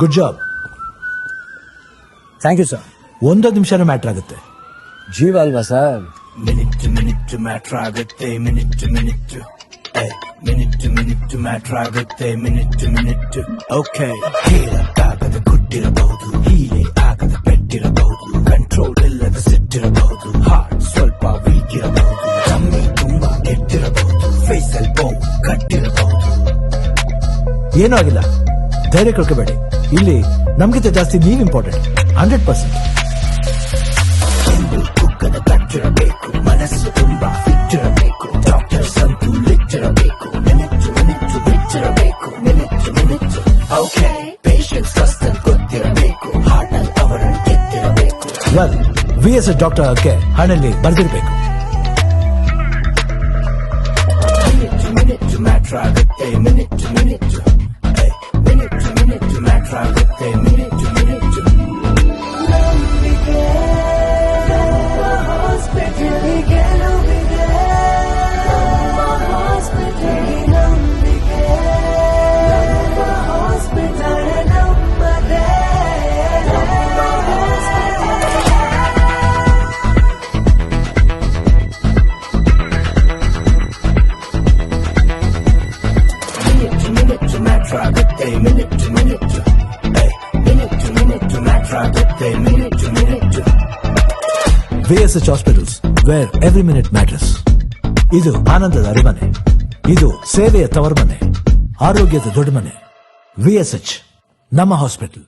Good job. Thank you sir. ಒಂದೊಂದು ನಿಮಿಷನೂ matter ಆಗುತ್ತೆ. ಜೀವ ಅಲ್ವಾ ಸರ್? ಮಿನಿಟ್ ಮ್ಯಾಟ್ರ್ ಆಗುತ್ತೆ. ಮಿನಿಟ್ ಮ್ಯಾಟ್ರ್ ಆಗುತ್ತೆ. Minute okay. ಹೇಳಕ್ಕಾಗದ ಕೊಟ್ಟಿರಬಹುದು, ಹೀಲೆ ಆಗದ ಪೆಟ್ಟಿರಬಹುದು, ಕಂಟ್ರೋಲ್ ಇಲ್ಲದ ಸಿಟ್ಟಿರಬಹುದು, ಹಾರ್ಟ್ ಸ್ವಲ್ಪ ವೀಕ್ ಇರಬಹುದು, ಕಮ್ಮಿ ತುಂಬಾ ಕೆಟ್ಟಿರಬಹುದು, ಫೇಸಲ್ ಬೋನ್ ಕಟ್ಟಿರಬಹುದು. ಏನೂ ಆಗಿಲ್ಲ, ಧೈರ್ಯ ಕಳ್ಕೋಬೇಡಿ. ಇಲ್ಲಿ ನಮ್ಗಿಂತ ಜಾಸ್ತಿ ನೀವು ಇಂಪಾರ್ಟೆಂಟ್. 100%. ಕುಕ್ಕದ ಕಟ್ಟಿರಬೇಕು, ಮನಸ್ಸು ತುಂಬಾ ಫಿಟ್ಟಿರಬೇಕು, ಡಾಕ್ಟರ್ಸ್ ಅಂತೂ ಲಿಟ್ಟಿರಬೇಕು, ಮಿನಿಟ್ ಬಿಟ್ಟಿರಬೇಕು, ಮಿನಿಟ್ ಓಕೆ. ಪೇಷಂಟ್ಸ್ ಫಸ್ಟ್ ಅಂತ ಗೊತ್ತಿರಬೇಕು, ಹಾರ್ಟ್ ಅಲ್ಲಿ ಅವರನ್ನು ಗೆದ್ದಿರಬೇಕು. ವೆಲ್, VS ಡಾಕ್ಟರ್ ಆಗಕ್ಕೆ ಹಣಲ್ಲಿ ಬರ್ದಿರ್ಬೇಕು. ಮಿನಿಟ್ ಮ್ಯಾಟ್ರ್ ಆಗುತ್ತೆ. ಮಿನಿಟ್ ಮ್ಯಾಟ್ರ್ ಆಗುತ್ತೆ. Minute VSH Hospitals, where every minute matters. ಇದು ಆನಂದದ ಅರಮನೆ, ಇದು ಸೇವೆಯ ತವರ್ಮನೆ, ಆರೋಗ್ಯದ ದೊಡ್ಡ ಮನೆ. VSH ನಮ್ಮ ಹಾಸ್ಪಿಟಲ್.